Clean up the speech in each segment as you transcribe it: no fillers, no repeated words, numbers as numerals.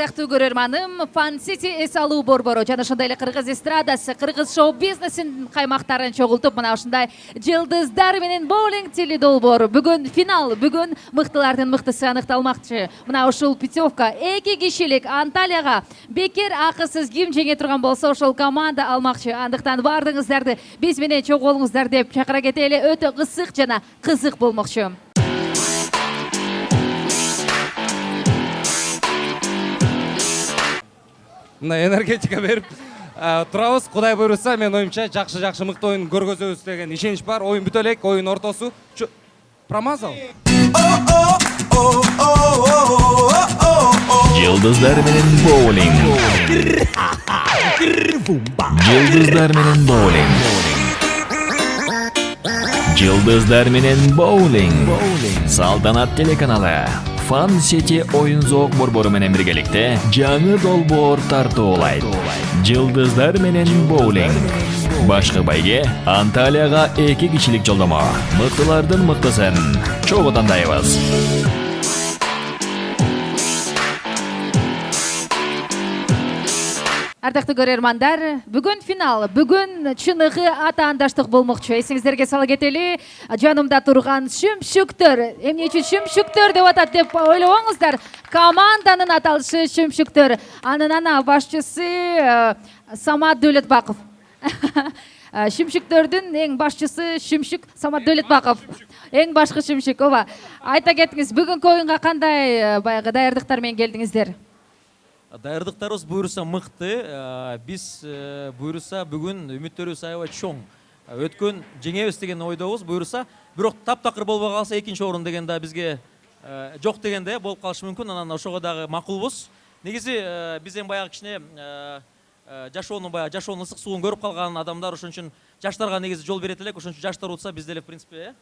Ардактуу көрөрманым, Fun City эс алуу борбору жана ошондой эле кыргыз эстрадасы, кыргыз шоу бизнесин каймактарын чогултуп, мына ушундай жылдыздар менен боулинг тили долбоору. Бүгүн финал, бүгүн мыктылардын мыктысы аныкталмакчы. Мына ушул путевка 2 кишилик Анталияга бекер акысыз ким жеңе турган болсо, ошол команда алмакчы. Андыктан бардыгыңыздарды биз менен чогулуңуздар деп чакыра кетели. Өтө кысык жана кызык болмокчу. Мына энергетика берип турабыз. Кудай буйруса, мен оюмча жакшы мыкты оюн көргөзөбүз деген ишенич бар. Оюн бүтө элек, оюн ортосу промазал. Жылдыздар менен боулинг. Жылдыздар менен боулинг. Жылдыздар менен боулинг. Салтанат телеканалы Fun City оюн зоок борбору менен биргеликте жаңы долбоор тартуулайт. Жылдыздар менен боулинг. Башкы байге Анталияга 2 кишилик жолдомо. Мыктылардын мыктысын чогуу тандайбыз. Ардактуу көрөрмандар, бүгүн финал, бүгүн чыныгы атаандаштык болмокчу. Эсиңиздерге сала кетели, жанымда турган Шүмшүктөр. Эмне үчүн Шүмшүктөр деп атат деп ойлобоңуздар. Команданын аталышы Шүмшүктөр. Анын ана башчысы Самат Дөөлөтбаков. Шүмшүктөрдүн эң башчысы Шүмшүк Самат Дөөлөтбаков. Эң башкы Шүмшүк, ооба. Айта кетиңиз, бүгүнкү оюнга кандай баягы даярдыктар менен келдиңиздер? Даярдыктарыбыз буйруса мыкты, биз буйруса бүгүн үмүттөрүбүз аябай чоң. Өткөн жеңебиз деген ойдобуз буйруса, бирок таптакыр болбой калса 2-чи орун деген да бизге жок дегенде болуп калышы мүмкүн. Анан ошого дагы макулбуз. Негизи биз эң баягы кичине жашоонун ысык суун көрүп калган адамдар, ошон үчүн жаштарга негизи жол берет элек. Ошон үчүн жаштар утса биз деле в принципе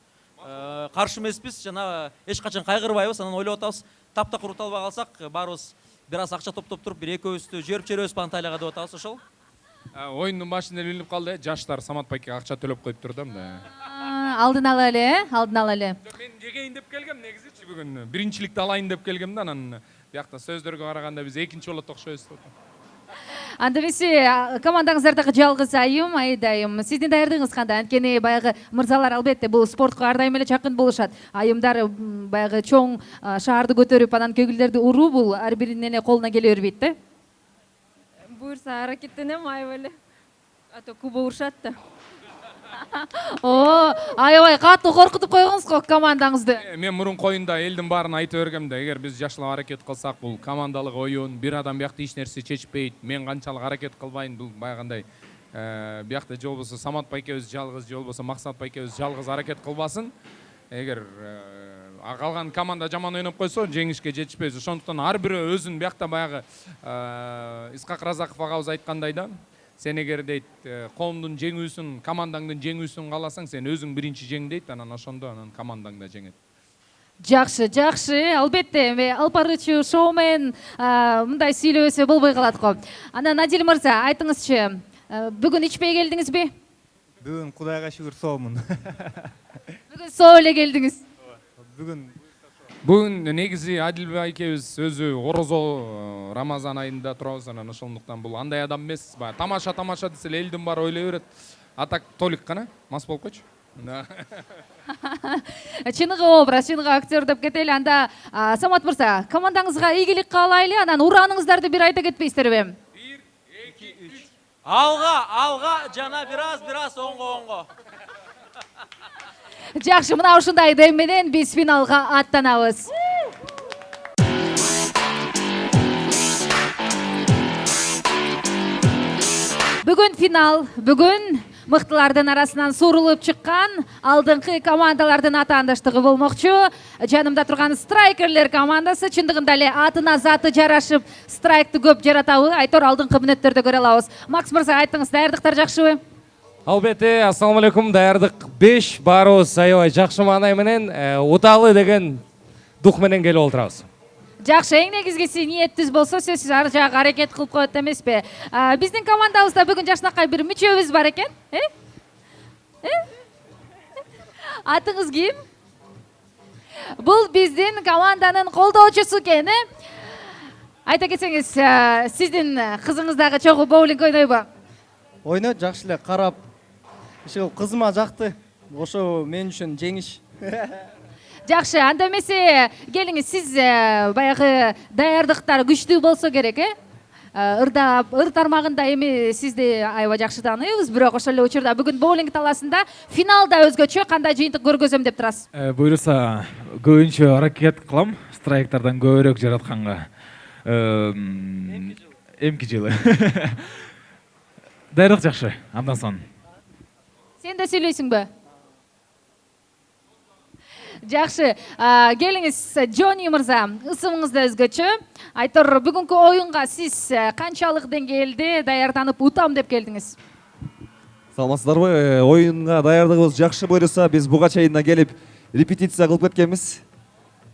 каршы эмеспиз, жана эч качан кайгырбайбыз. Анан ойлоп атабыз, таптакыр ута албай калсак баарыбыз бир аз акча топтоп туруп, бир экөөбүздү жөрүп жиберебиз Анталияга деп атабыз, ошол. Оюндун башында билинип калды, жаштар Самат байке акча төлөп коюптур да мында. Алдын ала эле, алдын ала эле. Мен жегейин деп келгем негизичи бүгүн. Биринчиликти алайын деп келгем да, анан биякта сөздөргө караганда биз экинчи болот окшойбуз деп атам. Анда эмесе командаңыздардагы жалгыз айым, айдайым. Сиздин даярдыгыңыз кандай? Анткени баягы мырзалар албетте бул спортко ар дайым эле жакын болушат. Айымдар баягы чоң шаарды көтөрүп, анан көгүлдөрдү уруу бул ар биринин эле колуна келе бербейт да. Буйрса аракеттенем аябай эле. Ато куба урушат да. Аябай катуу коркутуп койгонсуз го командаңызды. Мен мурунку оюнда элдин баарын айтып бергем да, эгер биз жакшылап аракет кылсак, бул командалык оюн, бир адам биякта эч нерсе чечпейт. Мен канчалык аракет кылбайын, бул баягындай биякта же болбосо Самат байкебиз жалгыз, же болбосо Максат байкебиз жалгыз аракет кылбасын. Эгер калган команда жаман ойноп койсо, жеңишке жетишпейбиз. Ошондуктан ар бирөө өзүн биякта баягы Исхак Разаков агабыз айткандай да, сен эгер дейт коомдун жеңүүсүн, командаңдын жеңүүсүн кааласаң, сен өзүң биринчи жең дейт, анан ошондо анан командаң да жеңет. Жакшы. Албетте, алпарычы шоумен мындай сүйлөбөсө болбой калат го. Анан Адил мырза, айтыңызчы, бүгүн ичпей келдиңизби? Бүгүн Кудайга шүгүр соомун. Бүгүн соо эле келдиңиз. Бүгүн негизи Адил байкебиз өзү орозо Рамазан айында турабыз, анан ошондуктан бул андай адам эмес. Тамаша десе элдин баары ойлой берет. Атак толик гана мас болуп койчу. Чыныгы образ, чыныгы актер деп кетели. Анда Самат мырза, командаңызга ийгилик каалайлы, анан урааныңыздарды бир айта кетпейсиздерби? 1, 2, 3. Алга, жана бир аз оңго. Жакшы, мына ушундай дем менен биз финалга аттанабыз. Бүгүн финал, бүгүн мыктылардын арасынан сурулуп чыккан алдыңкы командалардын атаандаштыгы болмокчу. Жанымда турган страйкерлер командасы чындыгында эле атына заты жарашып, страйкты көп жаратабы, айтор алдыңкы мүнөттөрдө көрө алабыз. Макс мырза, айтыңыз, даярдыктар жакшыбы? Албетте, ассаламу алейкум, даярдык 5, баарыбыз аябай жакшы маанай менен уталы деген дух менен келип олтурабыз. Жакшы, эң негизгиси ниеттиз болсо сөзсүз ар жак аракет кылып коет эмеспи? Биздин командабызда бүгүн жашынакай бир мүчөбүз бар экен, Атыңыз ким? Бул биздин команданын колдоочусу экен, Айта кетсеңиз, сиздин кызыңыз дагы чогуу боулинг ойнойбу? Ойнойт, жакшы эле карап. Ошол кызыма жакты. Ошо мен үчүн жеңиш. Жакшы, анда эмесе келиңиз, сиз баягы даярдыктар күчтүү болсо керек, ырдап, ыр тармагында эми сизди аябай жакшы тааныйбыз, бирок ошол эле учурда бүгүн боулинг талаасында финалда өзгөчө кандай жыйынтык көргөзөм деп турасыз? Буюрса көбүнчө аракет кылам страйктардан көбүрөөк жаратканга. Эмки жылы. Даярдык жакшы, андан соң. Сен да сүйлөйсүңбү? Жакшы, келиңиз, Джонни мырза, ысымыңыз да өзгөчө. Айтор, бүгүнкү оюнга сиз канчалык деңгээлде даярданып утам деп келдиңиз? Саламатсыздарбы? Оюнга даярдыгыбыз жакшы буюрса, биз буга чейин келип репетиция кылып кеткенбиз.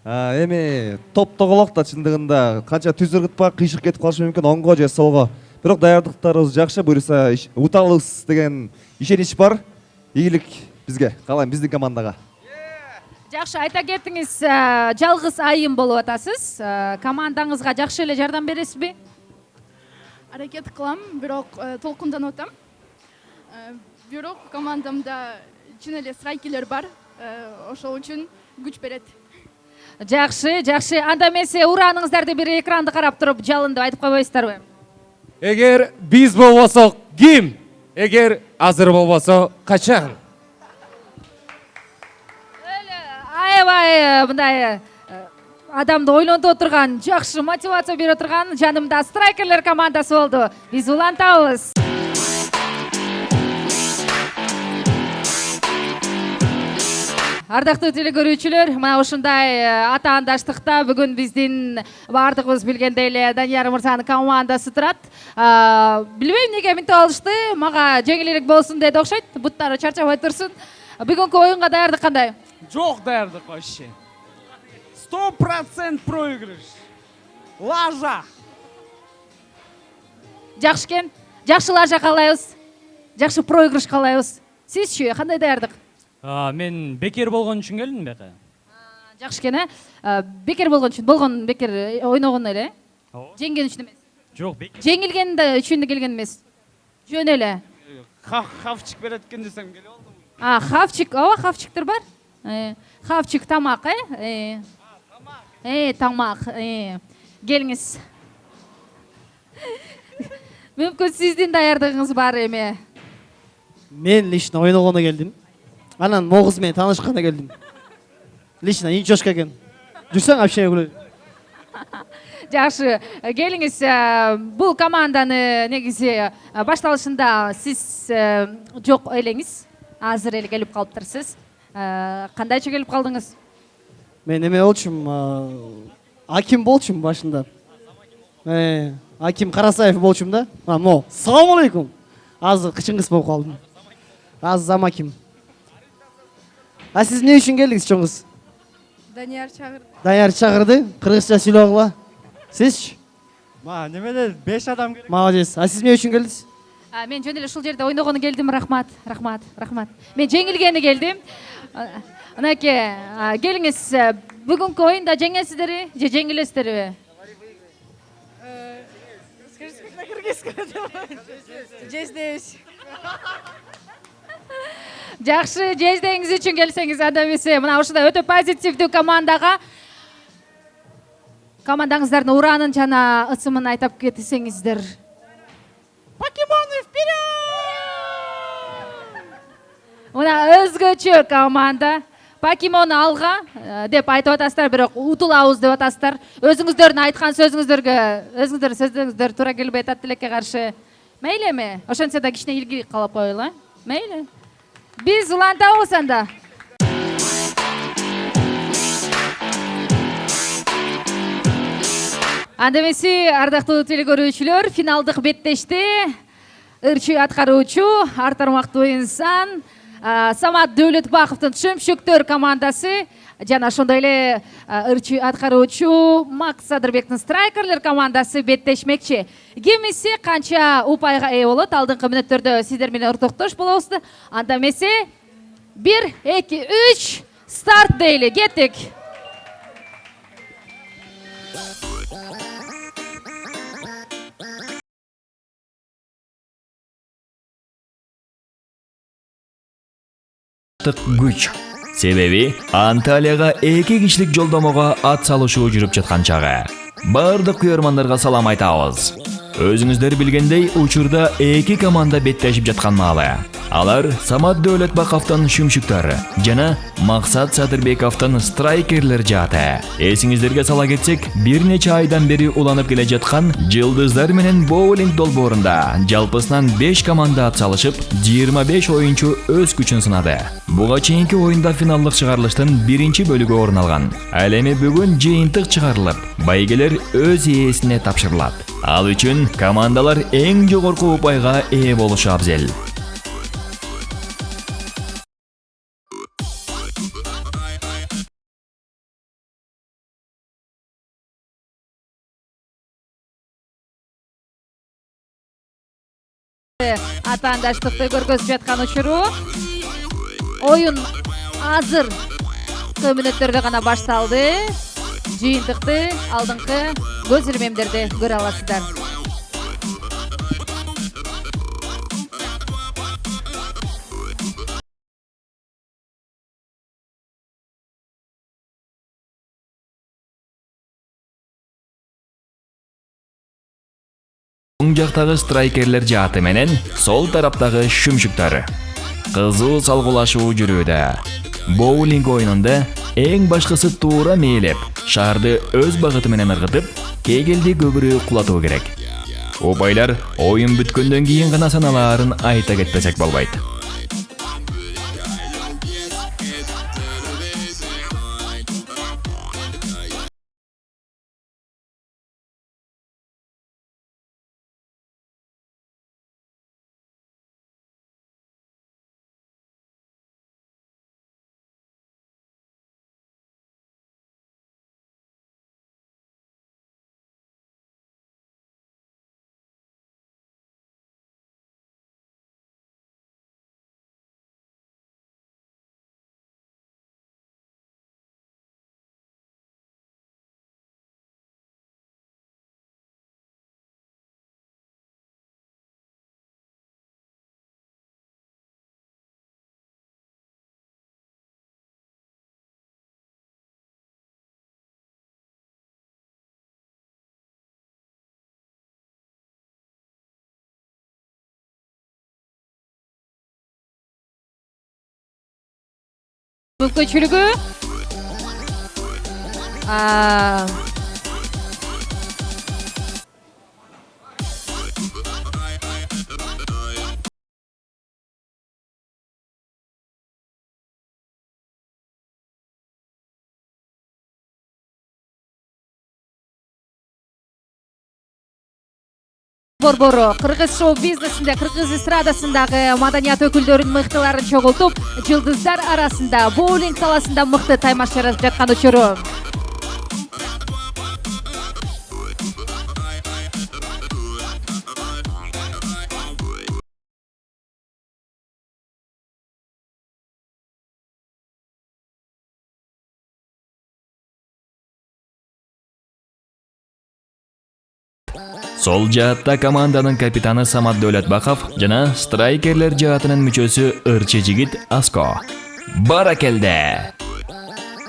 Эми топ тоголок да чындыгында канча түз ыргытпак кыйшык кетип калышы мүмкүн оңго же солго. Бирок даярдыктарыбыз жакшы буюрса, утабыз деген ишенич бар. Ийгилик бизге, каалайм биздин командага. Жакшы, айта кеттиңиз, жалгыз айым болуп атасыз. Командаңызга жакшы эле жардам бересизби? Аракет кылам, бирок толкунданып атам. Бирок командамда чын эле страйкерлер бар. Ошол үчүн күч берет. Жакшы, жакшы. Анда эмесе урааныңыздарды бир экранды карап туруп жалын деп айтып койбойсуздарбы? Эгер биз болбосок ким? Эгер азыр болбосо качан? Аябай мындай адамды ойлонтуп отурган, жакшы мотивация берип отурган жанымда страйкерлер командасы болду. Биз улантабыз. Ардактуу телекөрүүчүлөр, мына ушундай атаандаштыкта бүгүн биздин баардыгыбыз билгендей эле Данияр мырзанын командасы турат. Билбейм эмнеге мынтип алышты, мага жеңилирээк болсун деди окшойт, буттары чарчабай турсун. Бүгүнкү оюнга даярдык кандай? Жок даярдык вообще. 100% проигрыш. Лажа. Жакшы экен. Жакшы лажа каалайбыз. Жакшы проигрыш каалайбыз. Сизчи кандай даярдык? Мен бекер болгон үчүн келдим бека. Жакшы экен, бекер болгон үчүн, болгон бекер ойногон эле. Жеңген үчүн эмес. Жок, бекер. Жеңилген да үчүн келген эмес. Жөн эле. Хавчик берет экен десем келип алдым. Хавчик, ооба, хавчиктер бар. Хавчик тамак, тамак, келиңиз. Мүмкүн сиздин даярдыгыңыз бар эми. Мен лично ойногоно келдим. Анан могуз менен таанышканда келдим. Лично ничошка экен. Жүрсөң общение кылып. Жакшы, келиңиз, бул команданы негизи башталышында сиз жок элеңиз. Азыр эле келип калыптырсыз. Кандайча келип калдыңыз? Мен эме болчумун, Аким болчумун башында. Аким Карасаев болчумун да. Мо, салам алейкум. Азыр кычыңгыс болуп калдым. Азыр зам Аким. Сиз эмне үчүн келдиңиз, чоңуз? Данияр чагырды. Данияр чагырды, кыргызча сүйлөгүла. Сизчи? Немеде 5 адам керек. Молодец. Сиз эмне үчүн келдиңиз? Мен жөн эле ушул жерде ойногону келдим, рахмат. Мен жеңилгени келдим. Анакей, келиңиз, бүгүнкү оюнда жеңесиздерби же жеңилесиздерби? Жездебиз. Жакшы, жездеңиз үчүн келсеңиз, анда эмесе мына ушундай өтө позитивдүү командаңыздардын ураанын жана ысымын айтып кетсеңиздер. Покемоны вперед! Мына өзгөчө команда. Покемону алга деп айтып атасыздар, бирок утулабыз деп атасыздар. Өзүңүздөрдүн айткан сөзүңүздөр туура келбей атат тилекке каршы. Мейлими? Ошентсе да кичине илгийлик калып коелу, мейли. Биз улантабыз анда. Анда эмесе, ардактуу телекөрүүчүлөр, финалдык беттешти ырчы аткаруучу, ар тармактуу инсан Самат Дөөлөтбаковдун Чөмшөктөр командасы жана ошондой эле ырчы аткаруучу Макс Садырбектин Страйкерлер командасы беттешмекчи. Кимиси канча упайга ээ болот? Алдыңкы мүнөттөрдө сиздер менен ортоктош болобуз. Анда эмесе 1, 2, 3 старт дейли. Кеттик. Güç. Себеби Анталияга 2 кишилик жолдомого ат салышуу жүрүп жаткан чагы. Бардык күйөрмандарга салам айтабыз. Өзүңүздөр билгендей, учурда 2 команда беттешип жаткан маалы. Алар Самат Дөөлөтбаковдун Шүмшүктөр жана Максат Садырбековдун Страйкерлер жааты. Эсиңиздерге сала кетсек, бир нече айдан бери уланып келе жаткан Жылдыздар менен боулинг долбоорунда жалпысынан 5 команда ат салышып, 25 оюнчу өз күчүн сынады. Буга чейинки оюнда финалдык чыгарылыштын 1-бөлүгү орун алган. Ал эми бүгүн жыйынтык чыгарылып, байгелер өз ээсине тапшырылат. Ал үчүн командалар эң жогорку упайга ээ болушу абзел. Атаандаштыкты көргөзүп жаткан учуру. Оюн азыр мүнөттөрдө гана башталды. Жыйынтыкты алдыңкы көз ирмемдерде көрө аласыздар. Оң жактагы Страйкерлер жааты менен сол тараптагы Шүмшүктөр. Кызуу салгылашуу жүрүүдө. Боулинг оюнунда эң башкысы туура мээлеп, шарды өз багыты менен ыргытып, кегелди көбүрөөк кулатуу керек. Упайлар оюн бүткөндөн кийин гана саналаарын айта кетпесек болбойт. Мүмкүнчүлүгү борбору кыргыз шоу бизнесинде, кыргыз эстрадасындагы маданият өкүлдөрүнүн мыктыларын чогултуп, жылдыздар арасында боулинг таласында мыкты таймаш жаратып жаткан учуру. Сол жаатта команданын капитаны Самат Дөөлөтбаков жана Страйкерлер жаатынын мүчөсү ырчы жигит Аско. Баракелде!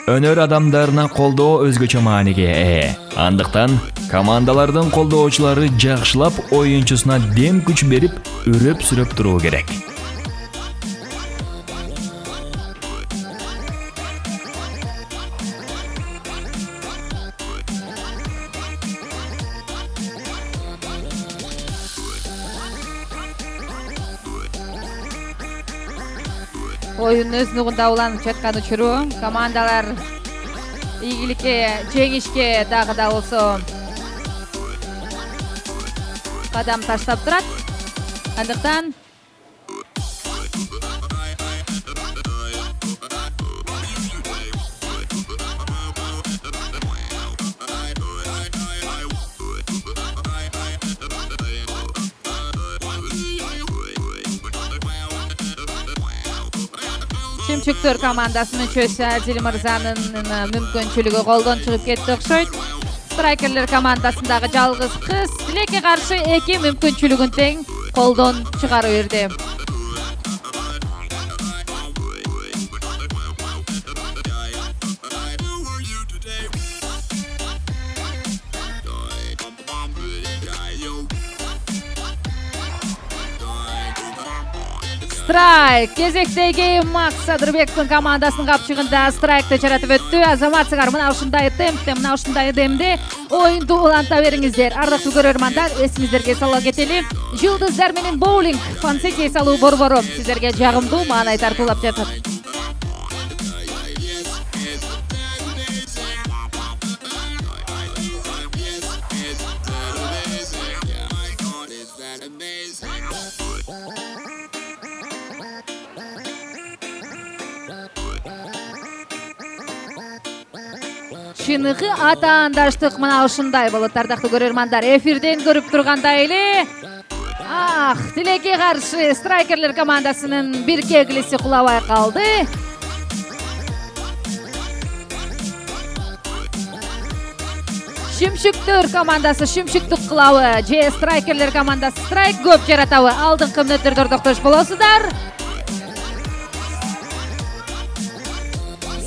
Өнөр адамдарына колдоо өзгөчө мааниге ээ. Андыктан командалардын колдоочулары жакшылап оюнчусуна дем күч берип, үрөп-сүрөп туруу керек. Oyun öz nugunda уланып жаткан учуру командалар ийгиликке, жеңишке дагы да болсо кадам таштап турат. Андыктан Шүмшүктөр командасынын мүчөсү Адил Мырзанын мүмкүнчүлүгү колдон чыгып кетти окшойт. Страйкерлер командасындагы жалгыз кыз Тилекке каршы 2 мүмкүнчүлүгүн тең колдон чыгарып берди. Страйк кезектеги Макс Садырбековдун командасынын капчыгында страйкты жаратып өттү. Азаматсыңар мына ушундай темпте, мына ушундай демде оюнду уланта бериңиздер. Ардактуу көрөрмандар, эсиңиздерге сала кетели. Жылдыздар менен боулинг Fun City эс алуу борбору сиздерге жагымдуу маанай тартуулап жатат. Чыныгы атаандаштык мына ушундай болот, ардактуу көрөрмандар. Эфирден көрүп тургандай эле тилекке каршы страйкерлер командасынын бир кеглиси кулабай калды. Шимшиктөр командасы шимшиктик кылабы же страйкерлер командасы страйк көп жаратабы. Алдыңкы мүнөттөрдө токтош болосуздар.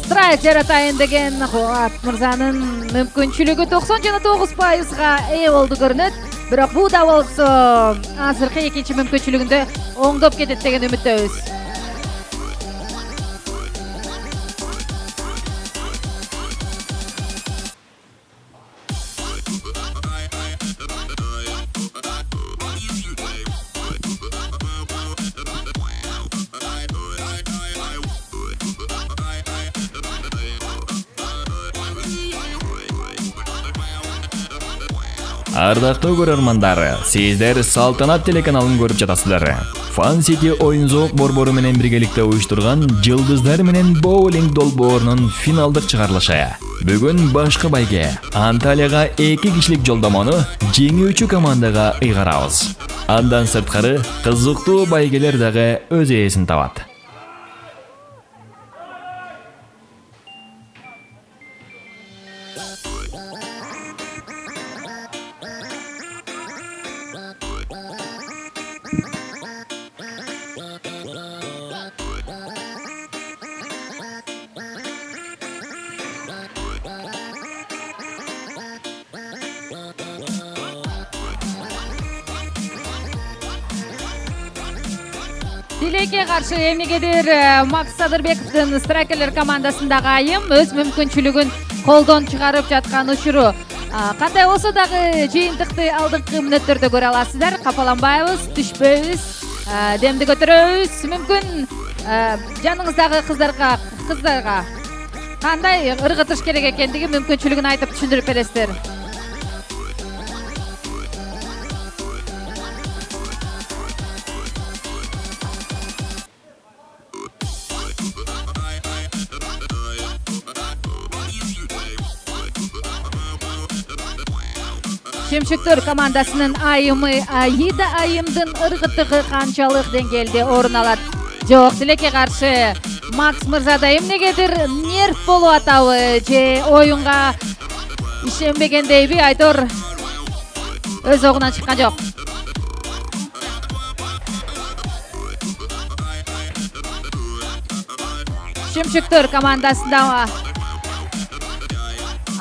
Страйк жаратайын деген Кубат мырзанын мүмкүнчүлүгү 99%га ээ болду көрүнөт. Бирок бул да болсо азыркы экинчи мүмкүнчүлүгүндө оңдоп кетет деген үмүттөбүз. Ардактуу көрөрмандар, сиздер Салтанат телеканалын көрүп жатасыздар. Fun City оюн-зоок борбору менен биргеликте уюштурган Жылдыздар менен боулинг долбоорунун финалдык чыгарылышы. Бүгүн башкы байге Анталияга 2 кишилик жолдомону жеңүүчү командага ыйгарабыз. Андан сырткары кызыктуу байгелер дагы өз ээсин табат. Тилекке каршы эмнегедир Макс Садырбековдун страйкерлер командасындагы айым өз мүмкүнчүлүгүн колдон чыгарып жаткан учуру. Кандай болсо дагы жыйынтыкты алдыңкы мүнөттөрдө көрө аласыздар. Капаланбайбыз, түшпөйбүз, демди көтөрөбүз. Мүмкүн жаныңыздагы кыздарга кандай ыргытыш керек экендиги мүмкүнчүлүгүн айтып түшүндүрүп бересиздер. Шимшиктөр командасынын айымы Аида айымдын ыргытыгы канчалык деңгээлде орун алат? Жок, тилекке каршы Макс мырзада эмнегедир нерв болуп атабы же оюнга ишенбегендейби, айтор өз огунан чыккан жок. Шимшиктөр командасында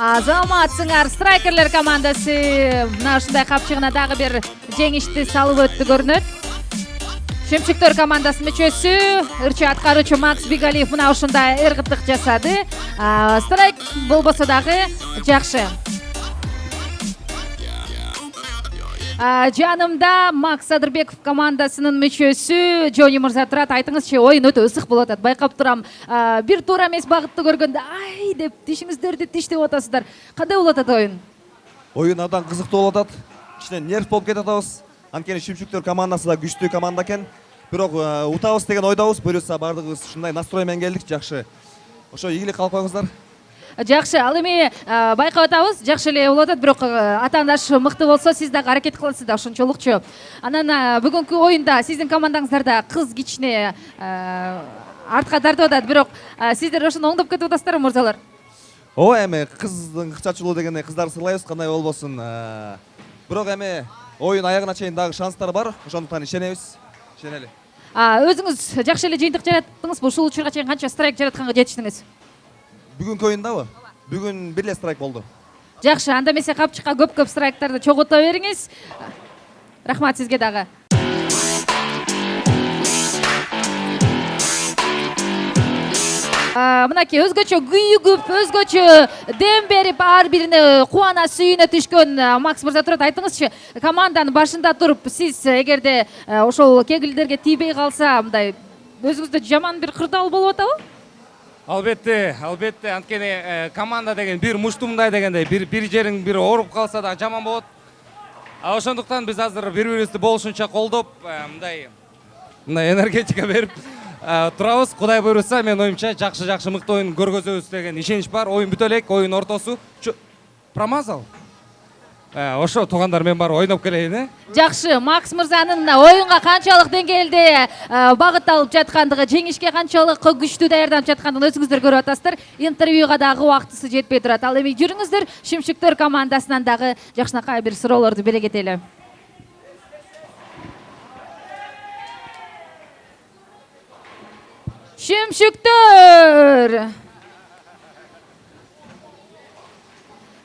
Азаматсыңар страйкерлер командасы мына ушундай капчыгына дагы бир жеңишти салып өттү көрүнөт. Шимшиктөр командасынын мүчөсү ырчы аткаруучу Макс Бигалиев мына ушундай ыргытык жасады. Страйк болбосо дагы жакшы. Жанымда Макс Садырбеков командасынын мүчөсү Жони мырза турат. Айтыңызчы, оюн өтө ысык болуп атат. Байкап турам, бир туура эмес багытты көргөндө ай деп тишиңиздерди тиштеп атасыздар. Кандай болуп атат оюн? Оюн абдан кызыктуу болуп атат. Кичине нерв болуп кетип атабыз. Анткени Шимшиктөр командасы да күчтүү команда экен. Бирок утабыз деген ойдобуз. Буюрса бардыгыбыз ушундай настрой менен келдик. Жакшы. Ошо ийгилик калып коюңуздар. Жакшы, ал эми байкап атабыз, жакшы эле болуп атат, бирок атаандаш мыкты болсо сиз дагы аракет кыласыз да ошончолукчу. Анан бүгүнкү оюнда сиздин командаңыздарда кыз кичине артка тартып атат, бирок сиздер ошону оңдоп кетип атасыздарбы, мырзалар? Ооба, эми кыздын кычачылуу дегенде кыздарды сыйлайбыз, кандай болбосун. Бирок эми оюн аягына чейин дагы шанстар бар, ошондуктан ишенебиз. Ишенели. Өзүңүз жакшы эле жыйынтык жараттыңызбы? Ушул учурга чейин канча страйк жаратканга жетиштиңиз? Бүгүнкү оюндабы? Бүгүн бир эле страйк болду. Жакшы, анда эмесе капчыкка көп страйктарды чогулта бериңиз. Рахмат сизге дагы. Мынакей өзгөчө күйүгүп, өзгөчө дем берип, ар бирине кубана сүйүнө түшкөн Макс мырза турат. Айтыңызчы, команданын башында туруп, сиз эгерде ошол кегилдерге тийбей калса, мындай өзүңүздө жаман бир кырдаал болуп атабы? Албетте, анткени команда деген бир муштумдай дегендей, бир жериң бир ооруп калса да жаман болот. Ошондуктан биз азыр бири-бирибизди болушунча колдоп, мындай энергетика берип турабыз. Кудай буйруса, мен оюмча жакшы мыкты оюн көргөзөбүз деген ишенич бар. Оюн бүтө элек, оюн ортосу промазал. Ошо туугандар мен барып ойноп келейин, Жакшы, Макс мырзанын оюнга канчалык деңгээлде багытталып жаткандыгы, жеңишке канчалык күчтүү даярданып жаткандыгын өзүңүздөр көрүп атасыздар. Интервьюга дагы убактысы жетпей турат. Ал эми жүрүңүздөр, Шимшиктер командасынан дагы жакшынакай бир суроолорду бере кетели.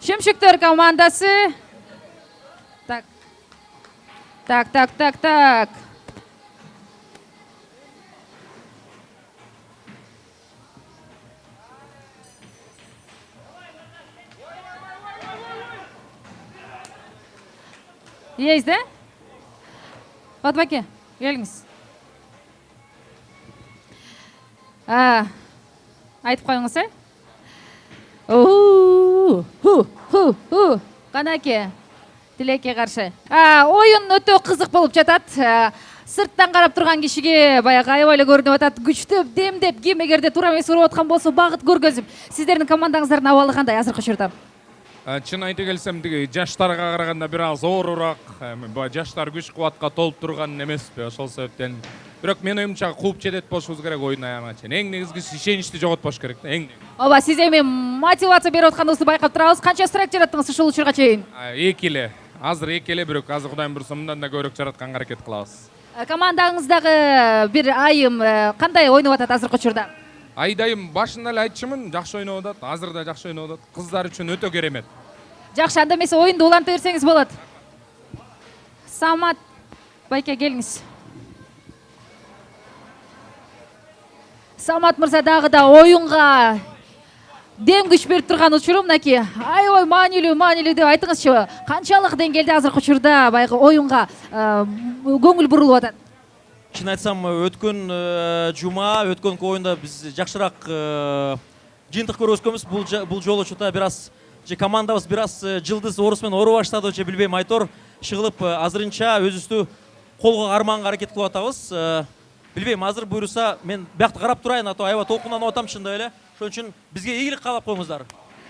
Шимшиктер командасы. Так. Есть, да? Фатмаке, келиңиз. Айтып коюңуз, Канаке, тилекке каршы. Оюн өтө кызык болуп жатат. Сырттан карап турган кишиге баягы аябай эле көрүнүп атат. Күчтөп, демдеп, ким эгерде туура эмес уруп аткан болсо багыт көргөзүп. Сиздердин командаңыздардын абалы кандай азыркы учурда? Чын айта келсем, жаштарга караганда бир аз оорураак, жаштар күч кубатка толуп турган эмеспи. Ошол себептен бирок мен оюмча кууп жетет болушубуз керек оюн аягына чейин. Эң негизгиси ишеничти жоготпош керек да, эң. Ооба, сиз эми мотивация берип атканыңызды байкап турабыз. Канча страйк жараттыңыз ушул учурга чейин? 2 эле. Азыр 2 эле, бирок азыр Кудайым буйруса мындан да көбүрөөк жаратканга аракет кылабыз. Командаңыздагы бир айым кандай ойноп атат азыркы учурда? Айдайым башында эле айтчумун, жакшы ойноп атат, азыр да жакшы ойноп атат. Кыздар үчүн өтө керемет. Жакшы, анда эмесе оюнду уланта берсеңиз болот. Самат байке, келиңиз. Самат мырза дагы да оюнга дем күч берип турган учуру мынакей. Аябай маанилүү деп айтыңызчы, канчалык деңгээлде азыркы учурда баягы оюнга көңүл бурулуп атат? Чын айтсам, өткөн жума, өткөн оюнда биз жакшыраак жыйынтык көргөзгөнбүз. Бул жолу чута бир аз командабыз бир аз жылдыз орус менен ору баштады, же билбейм, айтор шыгылып азырынча өзүбүздү колго кармаганга аракет кылып атабыз. Билбейм, азыр буйруса мен биякты карап турайын, ато аябай толкунданып атам чындап эле. Ошон үчүн бизге ийгилик каалап коюңуздар.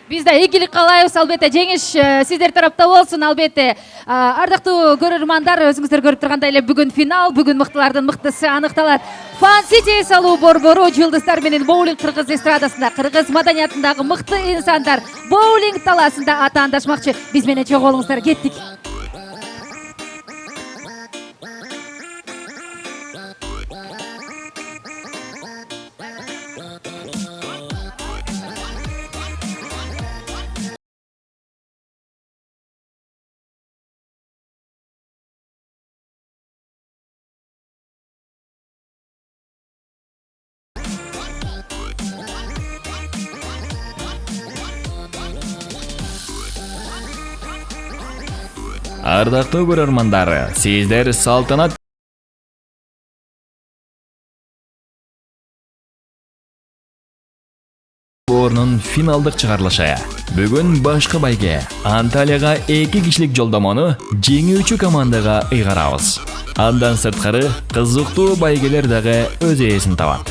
Биз да ийгилик каалайбыз, албетте жеңиш сиздер тарапта болсун, албетте. Ардактуу көрөрмандар, өзүңүздөр көрүп тургандай эле бүгүн финал, бүгүн мыктылардын мыктысы аныкталат. Фан Сити салуу борбору жылдыздар менен боулинг кыргыз эстрадасында, кыргыз маданиятындагы мыкты инсандар боулинг талаасында атаандашмакчы. Биз менен чогуу болуңуздар, кеттик. Ардактуу көрөрмандар, сиздер салтанат борунун финалдык чыгарылышы. Бүгүн башкы байге Анталияга 2 кишилик жолдомону жеңүүчү командага ыйгарабыз. Андан сырткары кызыктуу байгелер дагы өз ээсин табат.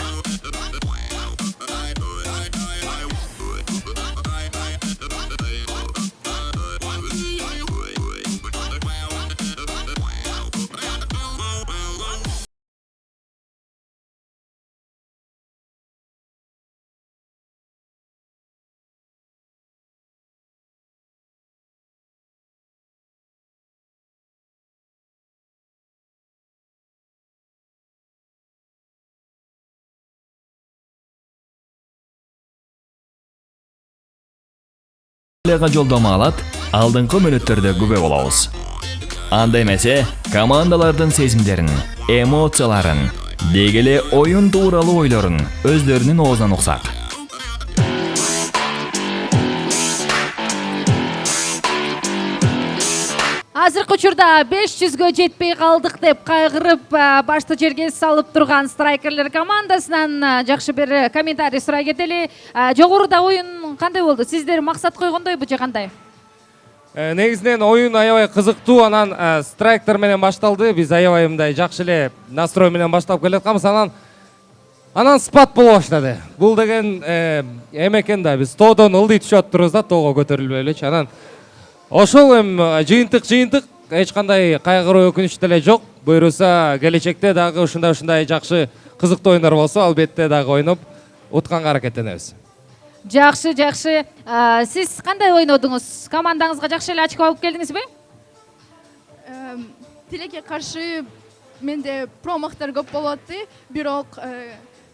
Анталияга жолдомо алат, алдыңкы мөлөттөрдө күбө болобуз. Анда эмесе, командалардын сезимдерин, эмоцияларын, деги эле оюн тууралуу ойлорун өздөрүнүн оозунан уксак. азыркы учурда 500гө жетпей калдык деп кайгырып башты жерге салып турган страйкерлер командасынан жакшы бир комментарий сурай кетели. Жогоруда оюн кандай болду? Сиздер максат койгондойбу же кандай? Негизинен оюн аябай кызыктуу, анан страйктер менен башталды. Биз аябай мындай жакшы эле настрой менен баштап келатканбыз. Анан спат боло баштады. Бул деген эме экен да, биз тоодон ылдый түшүп атпырбыз да, тоого көтөрүлбөй элечи. Анан ошол жыйынтык эч кандай кайгыруу өкүнүч деле жок. Буюрса келечекте дагы ушундай жакшы кызыктуу оюндар болсо, албетте дагы ойноп утканга аракеттенебиз. Жакшы. Сиз кандай ойнодуңуз? Командаңызга жакшы эле очко алып келдиңизби? Тилекке каршы менде промахтар көп болуп атты. Бирок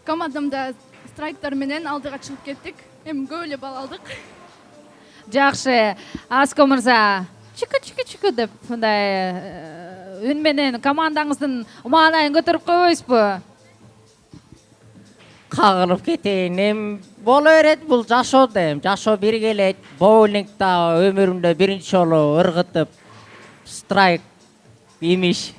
командамда страйктар менен алдыга чыгып кеттик. Эми көп эле балл алдык. Жакшы. Аско мырза, чүкү деп мындай үн менен командаңыздын маанайын көтөрүп койбойсузбу? Кагылып кетейин, эми боло берет, бул жашоо да, эми жашоо бир келет. Боулингда өмүрүмдө биринчи жолу ыргытып страйк имиш.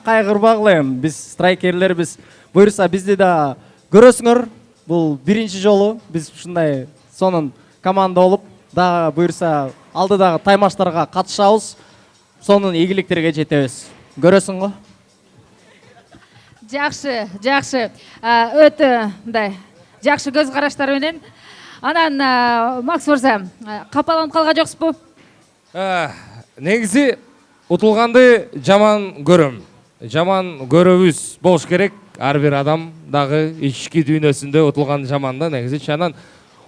Кайгырбагыла эми, биз страйкерлербиз. Буюрса бизди да көрөсүңөр. Бул биринчи жолу биз ушундай сонун команда болуп, дагы буюрса алдыдагы таймаштарга катышабыз. Сонун ийгиликтерге жетебиз. Көрөсүң го? Жакшы. Өтө мындай жакшы көз караштар менен. Анан Макс мырза, капаланып калган жоксузбу? Негизи утулганды жаман көрөм. Жаман көрөбүз болуш керек. Ар бир адам дагы ички дүйнөсүндө утулган жаман да негизи. Анан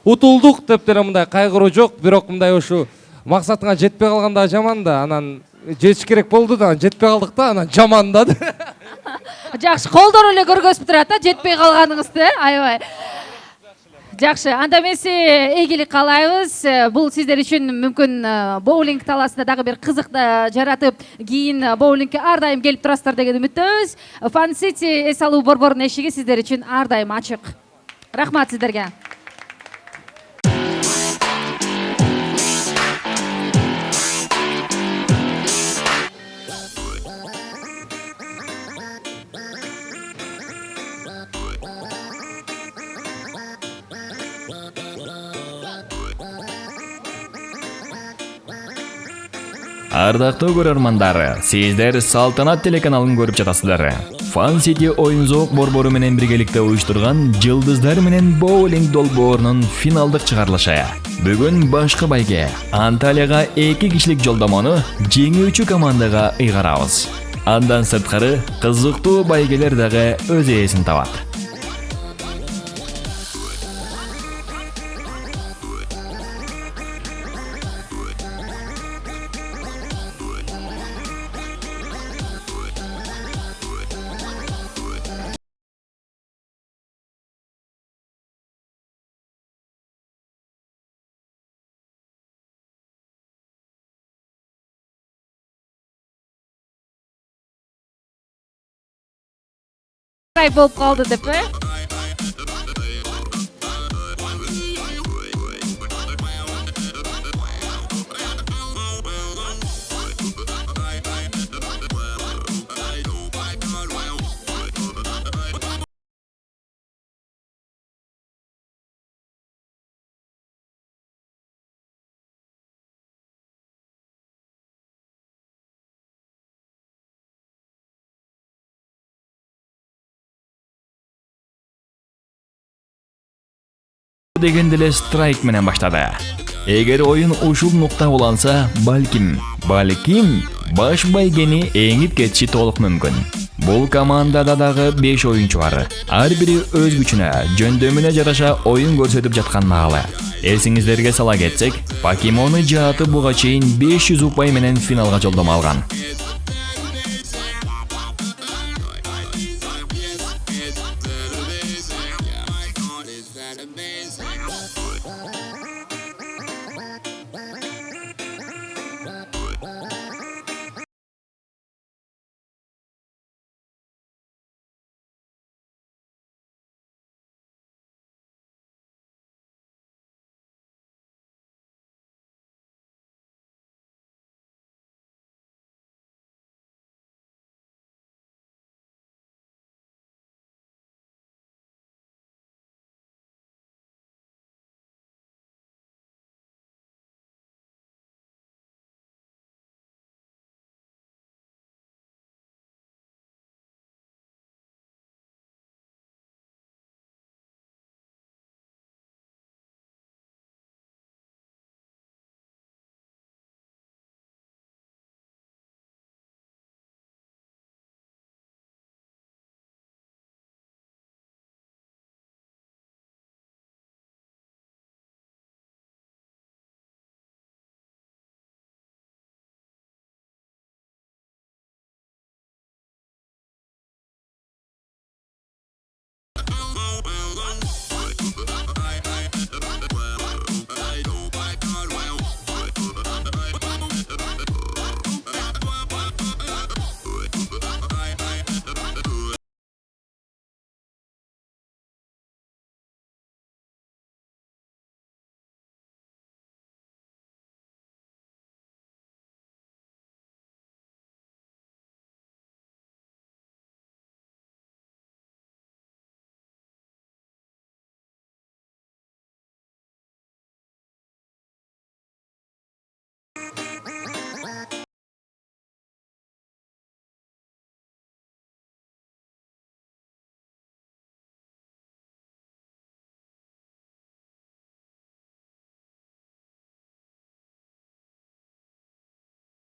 утулдук деп деле мындай кайгыруу жок, бирок мындай ушу максатыңа жетпей калганда жаман да, анан жетиш керек болду да, жетпей калдык да, анан жаман да. Жакшы, колдор эле көргөзүп турат да, жетпей калганыңызды, аябай. Жакшы, анда эмесе ийгилик каалайбыз. Бул сиздер үчүн мүмкүн боулинг талаасында дагы бир кызык жаратып, кийин боулингке ар дайым келип турасыздар деген үмүттөбүз. Fun City эс алуу борборунун эшиги сиздер үчүн ар дайым ачык. Рахмат сиздерге. Ардактуу көрөрмандар, сиздер Салтанат телеканалын көрүп жатасыздар. Fun City оюн-зоок борбору менен биргеликте уюштурган Жылдыздар менен боулинг долбоорунун финалдык чыгарылышы. Бүгүн башкы байге Анталияга 2 кишилик жолдомону жеңүүчү командага ыйгарабыз. Андан сырткары кызыктуу байгелер дагы өз ээсин табат. Болуп калды деп, Дегенде эле страйк менен баштады. Эгер оюн ушул нукта уланса, балким баш байгени эңип кетиши толук мүмкүн. Бул командада дагы 5 оюнчу бар. Ар бири өз күчүнө, жөндөмүнө жараша оюн көрсөтүп жаткан маалы. Эсиңиздерге сала кетсек, Покемону жааты буга чейин 500 упай менен финалга жолдомо алган.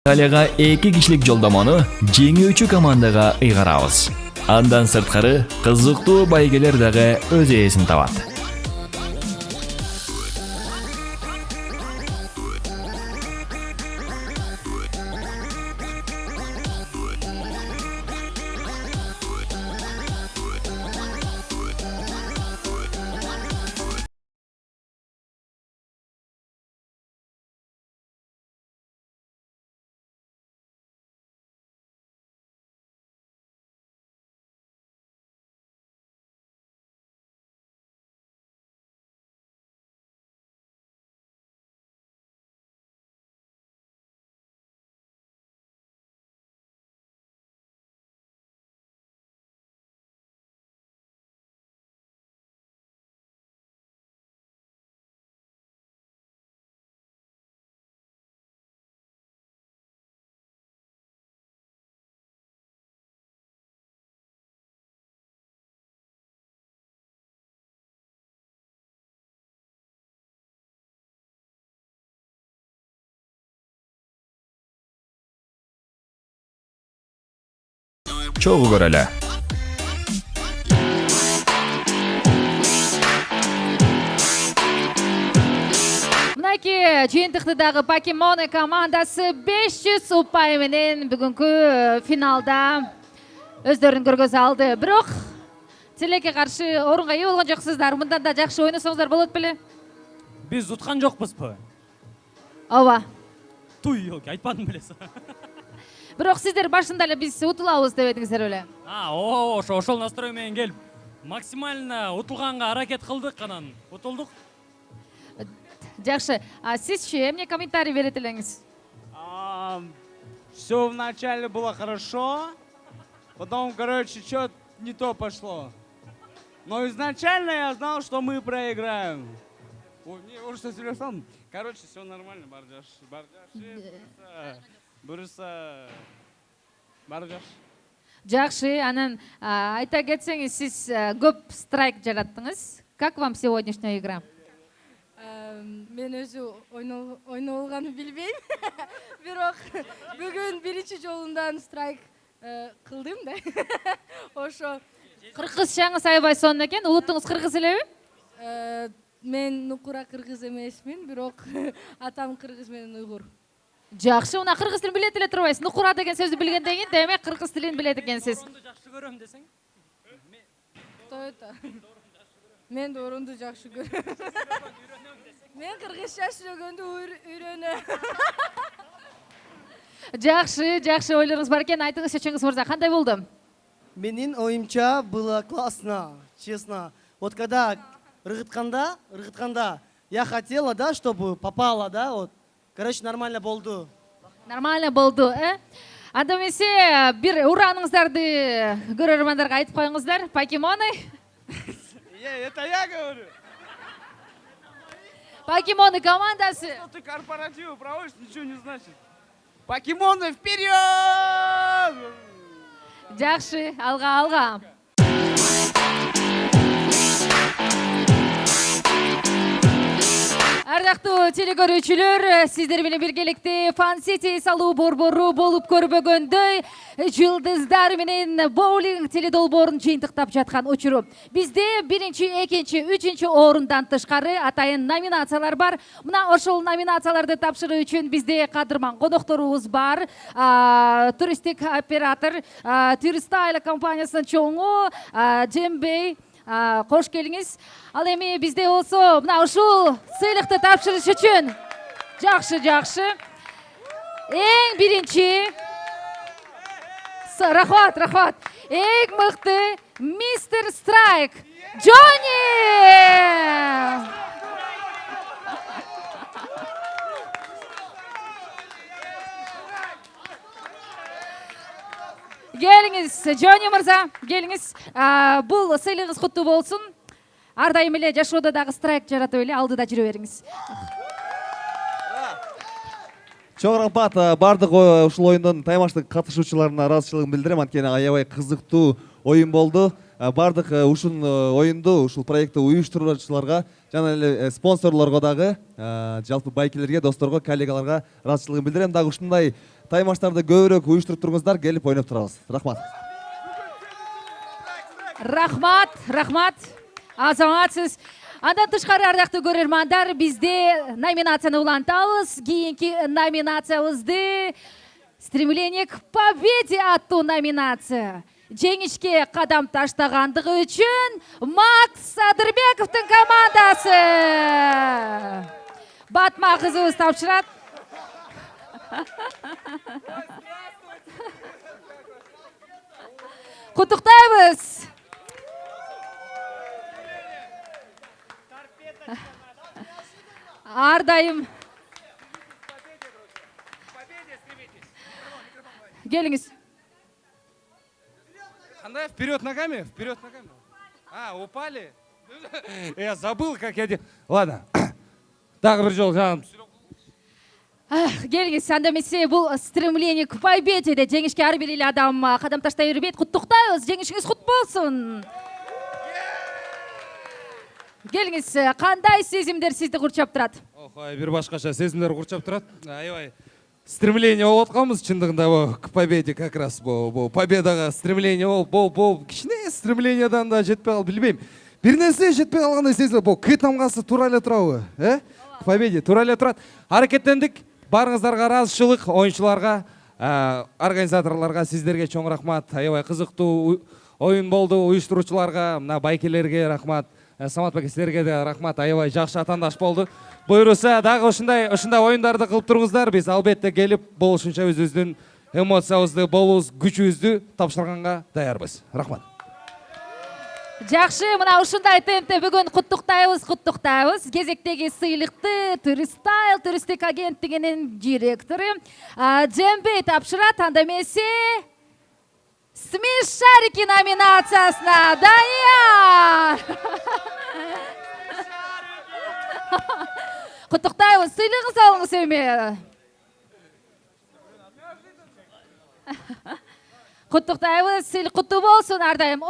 Италияга 2 кишилик жолдомону жеңүүчү командага ыйгарабыз. Андан сырткары кызыктуу байгелер дагы өз ээсин табат. Чогуу көрөлө. Мынакей жыйынтыктагы Покемон командасы 500 упай менен бүгүнкү финалда өздөрүн көргөзө алды. Бирок тилекке каршы орунга ээ болгон жоксуздар. Мындан да жакшы ойносоңуздар болот беле? Биз уткан жокпузбу? Ооба. Туй, yo'q, айтпадым белесиң. Бирок сиздер башында эле биз утулабыз деп эдиңиздер беле? Ошол настрой менен келип, максимально утулганга аракет кылдык, анан утулдук. Жакшы. Сизчи эмне комментарий берет элеңиз? Все вначале было хорошо, потом, короче, что-то не то пошло. Но изначально я знал, что мы проиграем. Не, уже серьезно. Короче, все нормально, Бардаш. Бурса. Бардаш. Жакшы, анан айта кетсеңиз, сиз көп страйк жараттыңыз. Как вам сегодняшняя игра? Мен өзү ойнолганды билбейм. Бирок бүгүн биринчи жолундан страйк кылдым да. Ошо Кыргызчаңыз аябай сонун экен. Улутуңуз кыргыз элеби? мен нукура кыргыз эмесмин, бирок атам кыргыз менен уйгур. Жакшы, мына кыргыз тилин билет эле турбайсыз. Нукура деген сөздү билгенден кийин демек кыргыз тилин билет экенсиз. Жакшы көрөм десең? Тойта. Мен доорунду жакшы көрөм. Мен кыргызча сүйлөгөндү үйрөнөм. Жакшы ойлоруңуз бар экен. Айтыңызчы, Чыңгыз мырза, кандай болду? Менин оюмча было классно, честно. Вот когда рыгытканда, я хотела, да, чтобы попала, да, вот. Короче, нормально болду. Нормально болду, Анда эмесе бир урааңыздарды көрөрмандарга айтып коюңуздар. Покемоны. Это я говорю. Покемоны командасы. Что ты корпоративы проводишь, ничего не значит. Покемоны вперед! Жакшы, алга. Ардактуу телекөрүүчүлөр, сиздер менен биргеликте Fun City салуу борбору болуп көрбөгөндөй жылдыздар менен боулинг теледолбоорун жыйынтыктап жаткан учуру. Бизде 1-чи, 2-чи, 3-чи орундан тышкары атайын номинациялар бар. Мына ошол номинацияларды тапшыруу үчүн бизде кадырман конокторубуз бар. Туристик оператор, Туристайл компаниясынын чоңу Жембей. Кош келиңиз. Ал эми бизде болсо мына ушул сыйлыкты тапшырыш үчүн жакшы. Эң биринчи рахмат. Эң мыкты мистер Страйк Джонни. Келиңиз, Джонни мырза, келиңиз. Бул сыйлыгыңыз куттуу болсун. Ар дайым эле жашоодо дагы страйк жаратып эле алдыда жүрө бериңиз. Чоң рахмат бардык ушул оюндун таймаштык катышуучуларына ыраазычылыгымды билдирем. Анткени аябай кызыктуу оюн болду. Бардык ушул оюнду, ушул проектти уюштуруучуларга жана эле спонсорлорго дагы, жалпы байкелерге, досторго, коллегаларга ыраазычылыгымды билдирем. Дагы ушундай таймаштарды көбүрөөк уюштуруп туруңуздар, келип ойноп турабыз. Рахмат. Рахмат. Азаматсыз. Андан тышкары ардактуу көрөрмандар, бизде номинацияны улантабыз. Кийинки номинациябызды «Стремление к победе» аттуу номинация. Жеңишке кадам таштагандыгы үчүн Макс Садырбековдун командасы. Батма кызыбыз тапшырат. Куттуктайбыз. Ар дайым. Келиңиз. Кандай? Вперед ногами? Вперед ногами. Упали? Я забыл, как я делал. Ладно. Дагы бир жол жаным. Келиңиз, анда эмесе бул «Стремление к победе» де жеңишке ар бир эле адам кадам таштай бербейт. Куттуктайбыз. Жеңишиңиз кут болсун. Келиңиз, кандай сезимдер сизди курчап турат? Бир башкача сезимдер курчап турат. Аябай стремление болуп атканбыз, чындыгында к победе как раз бу победага стремление болуп кичине стремлениядан да жетпей калып, билбейм. Бир нерсе жетпей калгандай сезилет. Бул К тамгасы туура эле турабы? К победе туура эле турат. Аракеттендик. Барыңыздарга ыраазычылык, оюнчуларга, организаторлорго сиздерге чоң рахмат. Аябай кызыктуу оюн болду. Уюштуруучуларга, мына байкелерге рахмат. Самат байке, силерге да рахмат. Аябай жакшы атаандаш болду. Буюрса дагы ушундай оюндарды кылып туруңуздар. Биз албетте келип болушунча өзүбүздүн эмоциябызды, болубуз, күчүбүздү тапшырганга даярбыз. Рахмат. Жакшы, мына ушундай темпте бүгүн куттуктайбыз. Кезектеги сыйлыкты туристик агенттигинин директору Жембей тапшырат. Анда эмесе смешарики номинациясына даяр. Куттуктайбыз. Сыйлыгыңыз алыңыз эми. Куттуктайбыз. Сыйлык куттуу болсун ар дайым.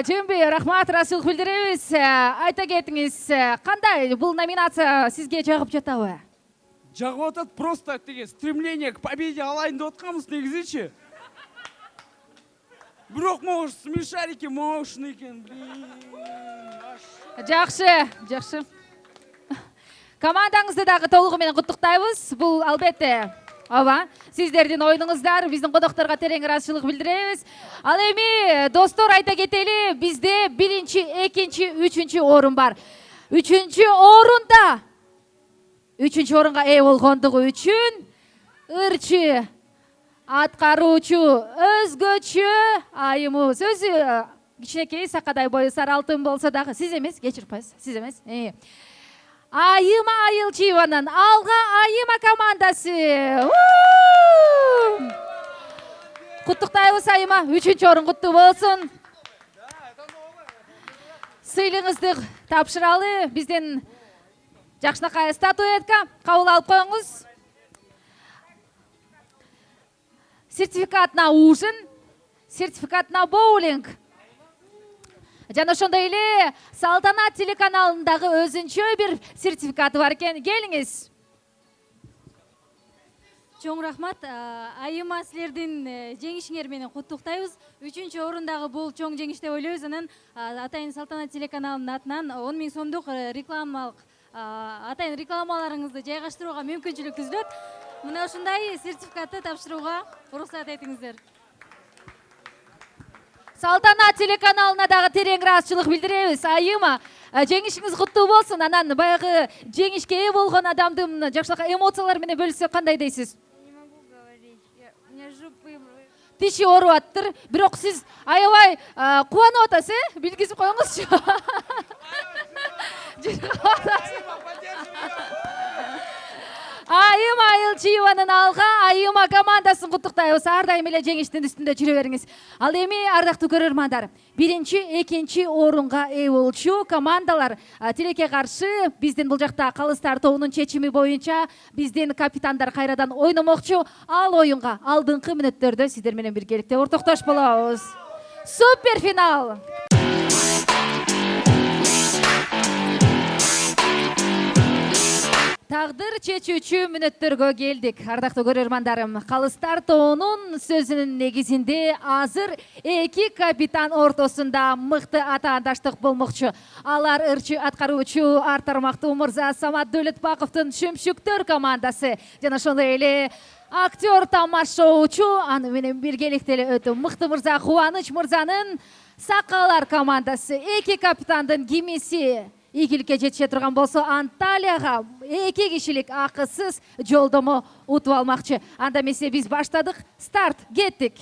Жембей, рахмат, ыраазычылык билдиребиз. Айта кетиңиз, кандай бул номинация сизге жагып жатабы? Жагып атат, просто деген «Стремление к победе» алайын деп атканбыз негизичи. Бирок могуш смешарики моушун экен. Жакшы. Командаңызды дагы толугу менен куттуктайбыз. Бул албетте сиздердин оюнуңуздар, биздин конокторго терең ыраазычылык билдиребиз. Ал эми достор, айта кетели, бизде 1-чи, 2-чи, 3-чү орун бар. 3-чү орунга ээ болгондугу үчүн ырчы аткаруучу өзгөчө айымыбыз. Өзү кичинекей сакадай бою сары алтын болсо дагы сиз эмес, кечирип коесуз, сиз эмес. Айыма Айылчиеванын Алга Айыма командасы. Куттуктайбыз Айыма, 3-чү орун куттуу болсун. Сыйлыгыңызды тапшыралы. Бизден жакшынакай статуэтка кабыл алып коюңуз. Сертификат на ужин, сертификат на боулинг. Жана ошондой эле Салтанат телеканалындагы өзүнчө бир сертификаты бар экен. Келиңиз. Чоң рахмат. Айыма силердин жеңишиңер менен куттуктайбыз. 3-чү орундагы бул чоң жеңиш деп ойлойбуз. Анан атайын Салтанат телеканалынын атынан 10 000 сомдук рекламалык атайын рекламаларыңызды жайгаштырууга мүмкүнчүлүк түзүлөт. Мына ушундай сертификатты тапшырууга уруксат этиңиздер. Салтанат телеканалына дагы терең ыраазычылык билдиребиз. Айыма, жеңишиңиз куттуу болсун. Анан баягы жеңишке ээ болгон адамдын жакшылык эмоциялары менен бөлүшсөк кандай дейсиз? Не могу говорить. У меня жопы. Тиши ооруп аттыр. Бирок сиз аябай кубанып атасыз, билгизип коюңузчу. Айыма Айылчиеванын Алга Айыма командасын куттуктайбыз. Ар дайым эле жеңиштин үстүндө жүрө бериңиз. Ал эми ардактуу көрөрмандар, 1-чи, 2-чи орунга ээ болчу командалар тилекке каршы биздин бул жакта калыстар тобунун чечими боюнча биздин капитандар кайрадан ойномокчу. Ал оюнга алдыңкы мүнөттөрдө сиздер менен биргеликте ортоктош болобуз. Супер финал. Тагдыр чечүүчү мүнөттөргө келдик. Ардактуу көрөрмандарым, Калыстар тоонун сөзүнүн негизинде азыр эки капитан ортосунда мыкты атаандаштык болмокчу. Алар ырчы аткаруучу ар тармактуу мырза Самат Дөөлөтбаковдун Шүмшүктөр командасы жана ошондой эле актер тамашоочу аны менен биргеликте эле өтө мыкты мырза Кубаныч мырзанын Сакалар командасы. Эки капитандын кимиси ийгиликке жетише турган болсо Анталияга 2 кишилик акысыз жолдомо утуп алмакчы. Анда эмесе биз баштадык. Старт, кеттик.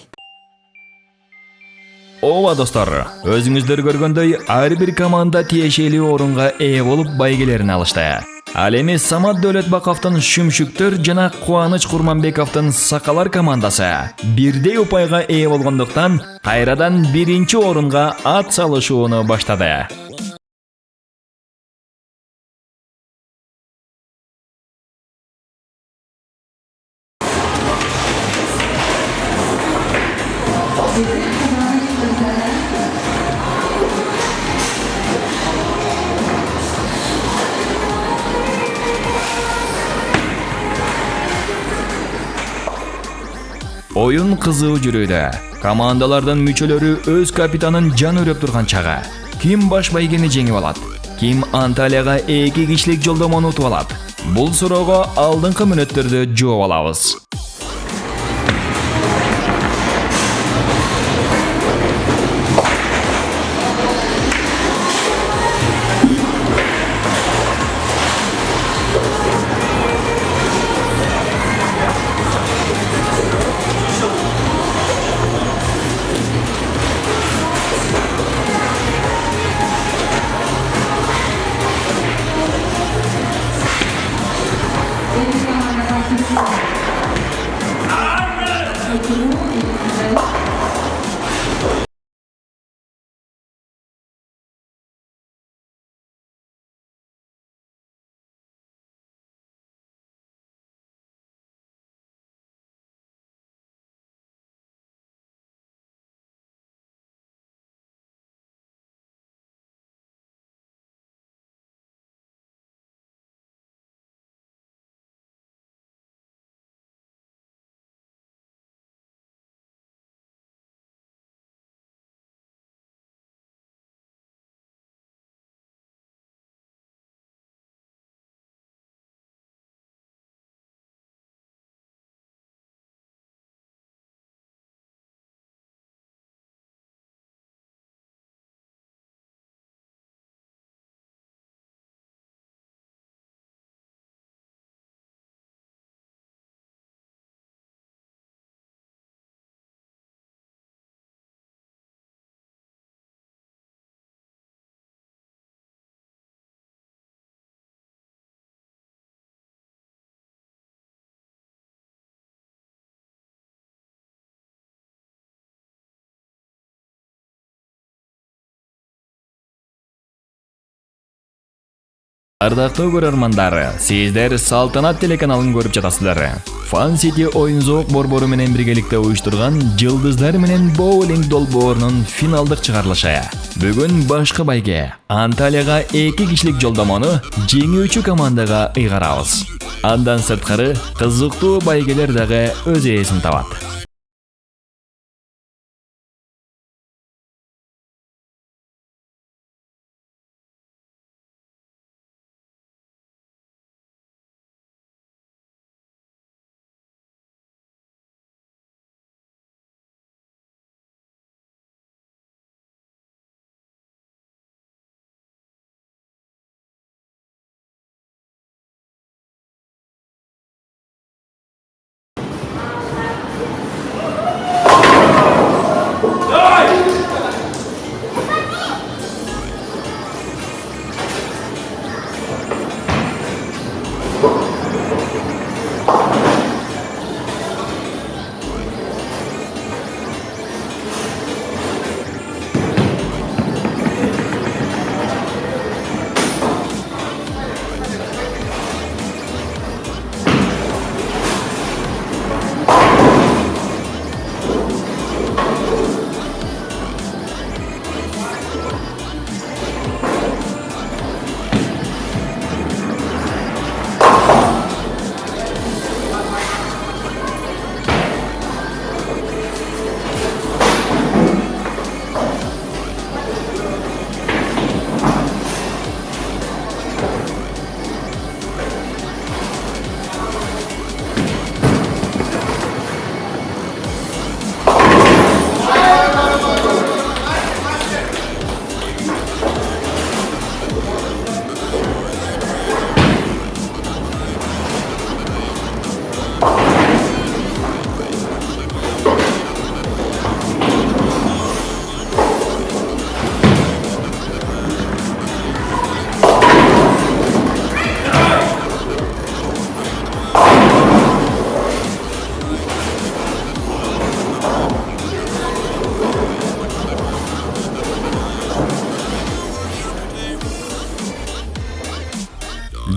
Ооба достор, өзүңүздөр көргөндөй ар бир команда тиешелүү орунга ээ болуп байгелерин алышты. Ал эми Самат Дөөлөтбаковдун Шүмшүктөр жана Кубаныч Курманбековдун Сакалар командасы бирдей упайга ээ болгондуктан кайрадан биринчи орунга ат салышууну баштады. Oyun кызуу жүрүүдө. Командалардын мүчөлөрү өз капитанын жан өрөп турган чагы. Ким баш байгени жеңип алат? Ким Анталияга 2 кишилик жолдомону утуп алат? Бул суроого алдыңкы мүнөттөрдө жооп алабыз. Ардактуу көрөрмандары, сиздер Салтанат телеканалын көрүп жатасыздар. Fun City оюн-зоок борбору менен биргеликте уюштурган Жылдыздар менен боулинг долбоорунун финалдык чыгарылышы. Бүгүн башкы байге Анталияга 2 кишилик жолдомону жеңүүчү командага ыйгарабыз. Андан сырткары кызыктуу байгелер дагы өз ээсин табат.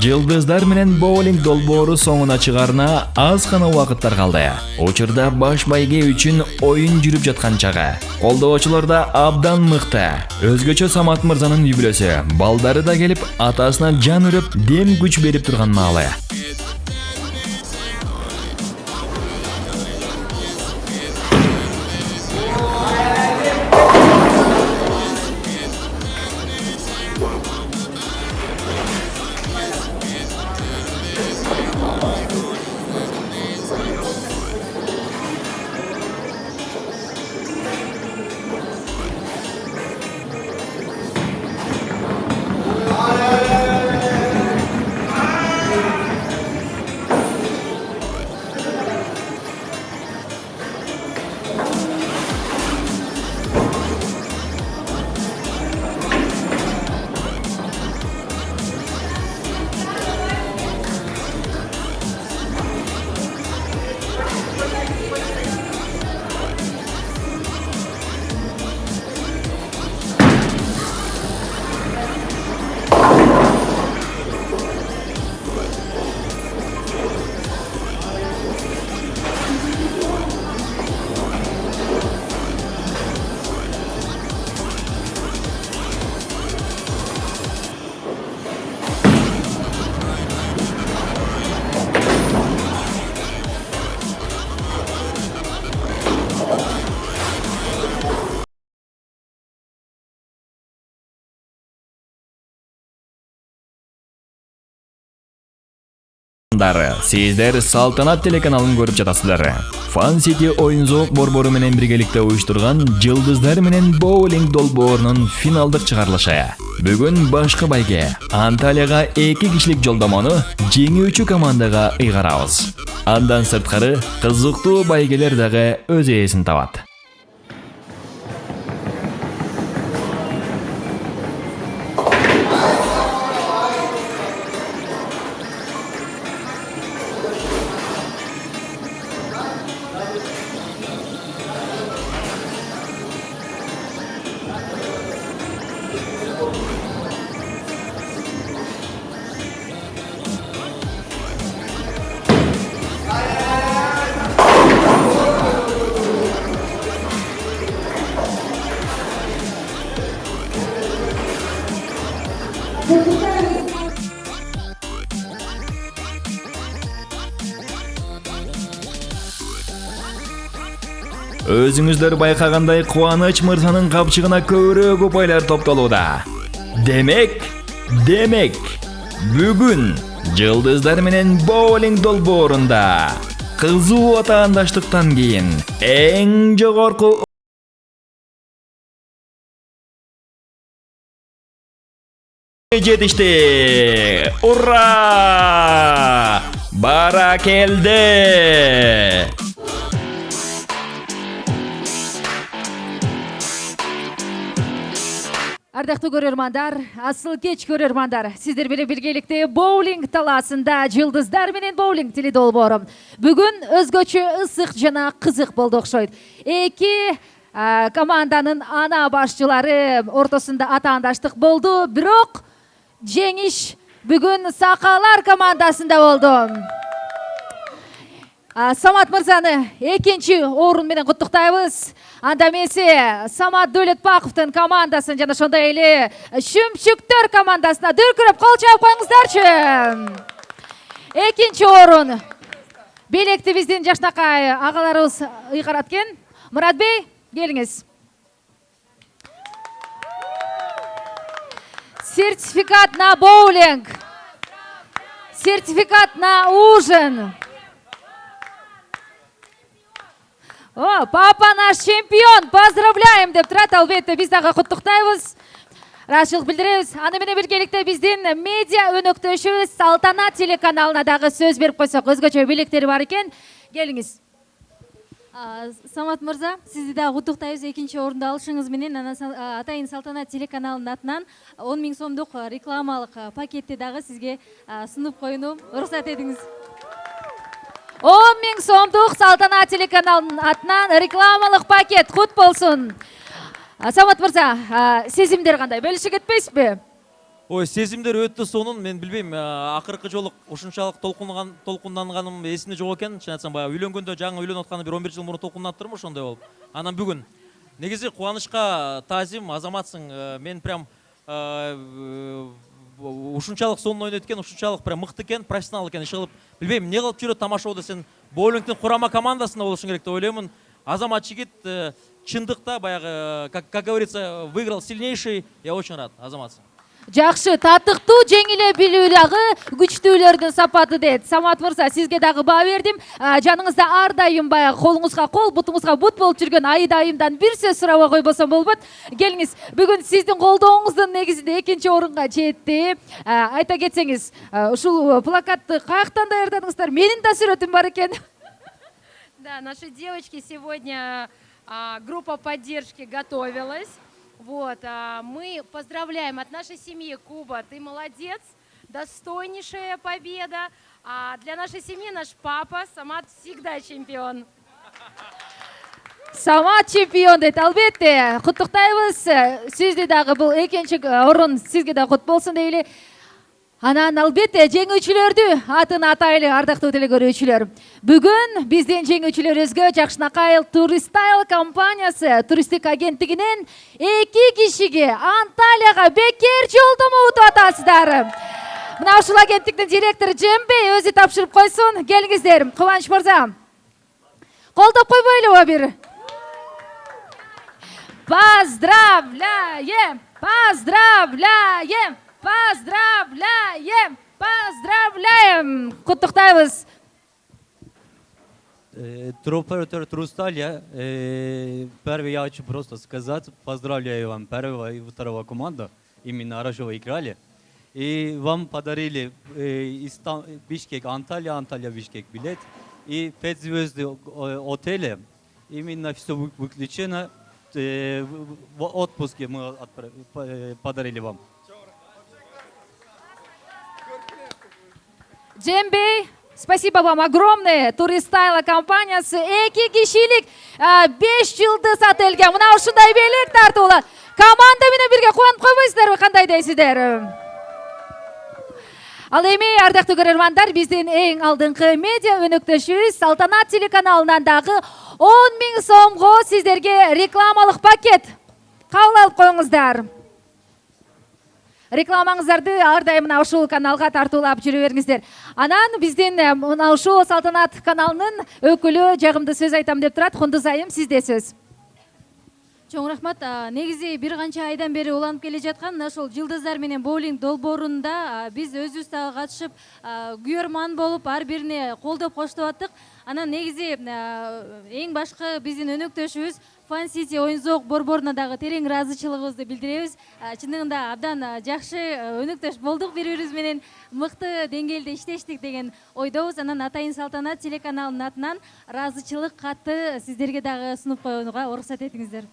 Жылдыздар менен боулинг долбоору соңуна чыгарына аз гана убакыттар калды. Учурда баш байге үчүн оюн жүрүп жаткан чагы. Колдоочулар да абдан мыкты. Өзгөчө Самат мырзанын үй бүлөсү, балдары да келип, атасына жан үрөп, дем күч берип турган маалы. Сиздер Салтанат телеканалын көрүп жатасыздар. Фан Сити оюн-зоок борбору менен биргеликте уюштурган Жылдыздар менен боулинг долбоорунун финалдык чыгарылышы. Бүгүн башкы байге Анталияга 2 кишилик жолдомону жеңүүчү командага ыйгарабыз. Андан сырткары кызыктуу байгелер дагы өз ээсин табат. Өзүңүздөр байкагандай Кубаныч мырзанын капчыгына көбүрөөк упайлар топтолууда. Демек, бүгүн Жылдыздар менен боулинг долбоорунда кызуу атаандаштыктан кийин эң жогорку жетишти. Ура! Баракелде! Ардактуу көрөрмандар, асыл кеч көрөрмандар, сиздер менен биргеликте боулинг талаасында Жылдыздар менен боулинг теледолбоору бүгүн өзгөчө ысык жана кызык болду окшойт. Эки команданын ана башчылары ортосунда атаандаштык болду, бирок жеңиш бүгүн Сакалар командасында болду. Самат мырзаны экинчи орун менен куттуктайбыз. Анда эмесе Самат Дөөлөтбаковдун командасын жана ошондой эле Шүмчүктөр командасына дүркүрөп кол чаап коюңуздарчы. Экинчи орун белекти биздин жашнакай агаларыбыз ыйгарат экен. Муратбей, келиңиз. Сертификат на боулинг. Сертификат на ужин. О, папа наш чемпион, поздравляем деп турат, албетте биз дагы куттуктайбыз. Ыраазычылык билдиребиз. Аны менен биргеликте биздин медиа өнөктөшүбүз Салтанат телеканалына дагы сөз берип койсок, өзгөчө белектери бар экен. Келиңиз. Самат мырза, сизди дагы куттуктайбыз экинчи орунду алышыңыз менен. Атайын Салтанат телеканалынын атынан 10 000 сомдук рекламалык пакетти дагы сизге сунуп коюуну уруксат этиңиз. 10 000 сомдук Салтанат телеканалынын атынан рекламалык пакет кут болсун. Самат мырза, сезимдер кандай? Бөлүшө кетпейсизби? Ой, сезимдер өтті сонун, мен билбейм, акыркы жолу ушунчалык толкунданганым эсимде жок экен. Чын айтсам, баягы үйлөнгөндө, жаңы үйлөнүп атканда бир 11 жыл мурун толкунданып турмун, ошондой болуп. Анан бүгүн негизи кубанычка таазим, азаматсың, мен прям ушунчалык сонун ойнойт экен, ушунчалык прям мыкты экен, профессионал экен, иш кылып, билбейм, эмне кылып жүрөт тамашоодо, сен боулингдин курама командасында болушуң керек деп ойлоймун. Азамат жигит чындыкта баягы, как говорится, выиграл сильнейший. Я очень рад, азаматсың. Жакшы, татыктуу жеңиле билүү дагы күчтүүлөрдүн сапаты дейт. Самат мырза, сизге дагы баа бердим. Жаныңызда ар дайым баягы колуңузга кол, бутуңузга бут болуп жүргөн Айдайымдан бир сөз сурабай койбосом болбойт. Келиңиз, бүгүн сиздин колдооңуздун негизинде экинчи орунга жетти. Айта кетсеңиз, ушул плакатты каяктан даярдадыңыздар? Менин да сүрөтүм бар экен. Да, наши девочки сегодня, группа поддержки готовилась. Вот, мы поздравляем от нашей семьи, Куба, ты молодец, достойнейшая победа. А для нашей семьи наш папа, Самат, всегда чемпион. Самат чемпион дейт, албетте. Куттуктайбыз. Сизди дагы бул экинчи орун сизге да кут болсун дейли. Анан албетте жеңүүчүлөрдү атын атайлы, ардактуу теле көрүүчүлөр. Бүгүн биздин жеңүүчүлөрүбүзгө Жакшынакай Туристайл компаниясы туристтик агенттигинен 2 кишиге Анталияга бекер жолдомо утуп атасыздар. Мына ушул агенттиктин директору Жембей өзү тапшырып койсун. Келиңиздер, Кубаныч мырза. Колдоп койбойлубу бир? Поздравляем! Поздравляем! Поздравляем! Поздравляем! Куттуктайбыз. Туроператор Турсталья, первый я хочу просто сказать, поздравляю вам первого и второго команду, именно хорошо вы играли. И вам подарили Бишкек, Анталия, Бишкек билет и 5 звезды отеля. Именно все выключено, в отпуске мы подарили вам. Джембей, спасибо вам огромное. Туристайла компаниясы 2 кишилик 5 жылдыз отельге мына ушундай белек тартуулат. Команда менен бирге кубанып койбойсуздарбы, кандай дейсиздер? Ал эми ардактуу көрөрмандар, биздин эң алдыңкы медиа өнөктөшүбүз Салтанат телеканалынан дагы 10.000 сомго сиздерге рекламалык пакет кабыл алып коюңуздар. Рекламаңыздарды ар дайым мына ушул каналга тартуулап жүрө бериңиздер. Анан биздин мына ушул Салтанат каналынын өкүлү жагымды сөз айтам деп турат. Кундуз айым, сизде сөз. Чоң рахмат. Негизи бир канча айдан бери уланып келе жаткан ошол жылдыздар менен боулинг долбоорунда биз өзүбүз дагы катышып, күйөрман болуп, ар бирине колдоп коштоп аттык. Анан негизи эң башкы биздин өнөктөшүбүз Fun City оюн-зоок борборуна дагы терең ыраазычылыгыбызды билдиребиз. Чындыгында абдан жакшы өнөктөш болдук, бири-бирибиз менен мыкты деңгээлде иштештик деген ойдобуз. Анан Атайын Салтанат телеканалынын атынан ыраазычылык катты сиздерге дагы сунуп коюнга уруксат этиңиздер.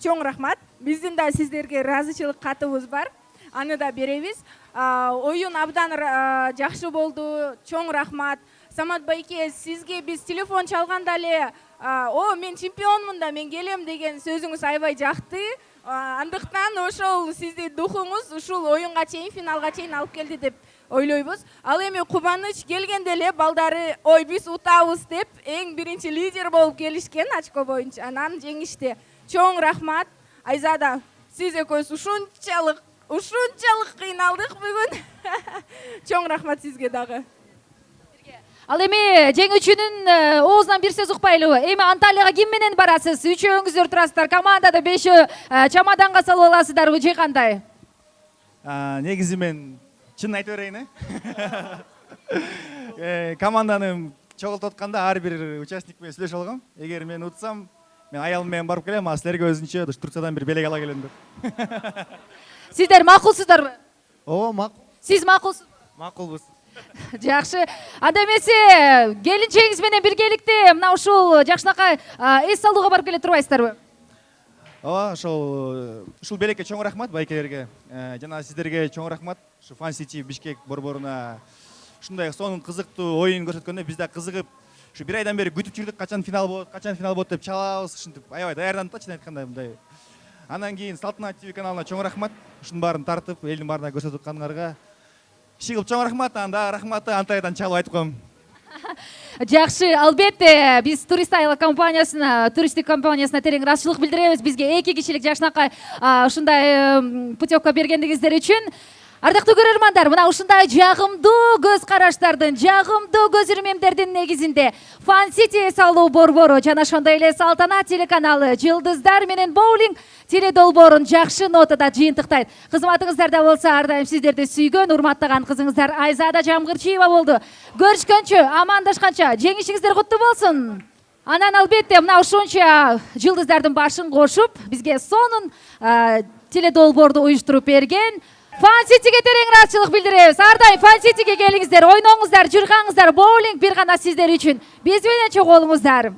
Чоң рахмат. Биздин да сиздерге ыраазычылык катыбыз бар. Аны да беребиз. Оюн абдан жакшы болду. Чоң рахмат. Самат байке, сизге биз телефон чалганда эле, мен чемпионмун да, мен келем деген сөзүңүз аябай жакты. Андыктан ошол сиздин духуңуз ушул оюнга чейин, финалга чейин алып келди деп ойлойбуз. Ал эми Кубаныч келгенде эле балдары, биз утабыз деп, эң биринчи лидер болуп келишкен очко боюнча. Анан жеңишти. Чоң рахмат. Айзада, сиз экөөбүз ушунчалык кыйналдык бүгүн. Чоң рахмат сизге дагы. Ал эми жеңүүчүнүн оозунан бир сөз укпайлыбы? Эми Анталияга ким менен барасыз? Үчөөңүздөр турасыздар, командада 5 чамаданга салып аласыздарбы же кандай? Негизи мен чын айтып берейин, команданы чогултуп атканда ар бир участник менен сүйлөшүп алгам. Эгер мен утсам, мен аялым менен барып келем, а силерге өзүнчө Турциядан бир белек ала келем деп. Сиздер макулсуздарбы? Ооба, макул. Сиз макулсуз? Макулбуз. Жакшы. Анда эмесе келинчегиңиз менен биргеликте мына ушул Жакшынакай эс алууга барып келе турбайсыздарбы? Ооба, ушул белекке чоң рахмат байкелерге. Жана сиздерге чоң рахмат. Ушу Fun City Бишкек борборуна ушундай сонун кызыктуу оюн көрсөткөндө биз да кызыгып ушу бир айдан бери күтүп жүрдүк, качан финал болот деп чалабыз, ушинтип аябай даярдандык да, чын айтканда мындай. Андан кийин Салтанат ТВ каналына чоң рахмат. Ушунун баарын тартып, элдин баарына көрсөтүп атканыңарга. Иши кылып чоң рахмат, анда рахматы Антайдан чалып айтып коем. Жакшы, албетте биз туристик компаниясына терең ыраазычылык билдиребиз. Бизге 2 кишилик жакшынакай ушундай путевка бергендигиңиздер үчүн. Ардактуу көрөрмандар, мына ушундай жагымдуу көз караштардын, жагымдуу көз ирмемдердин негизинде Fun City эс алуу борбору жана ошондой эле Салтанат телеканалы Жылдыздар менен боулинг теледолбоорун жакшы нотада жыйынтыктайт. Кызматыңыздарда болсо ар дайым сиздерди сүйгөн, урматтаган кызыңыздар Айзада Жамгырчиева болду. Көрүшкөнчө, амандашканча, жеңишиңиздер куттуу болсун. Анан албетте мына ушунча жылдыздардын башын кошуп, бизге сонун теледолбоорду уюштуруп берген Fun City'ге терең ыраазычылык билдиребиз. Ар дайым Fun City'ге келиңиздер, ойноңуздар, жыргаңыздар, боулинг бир гана сиздер үчүн. Биз менен чогуу болуңуздар.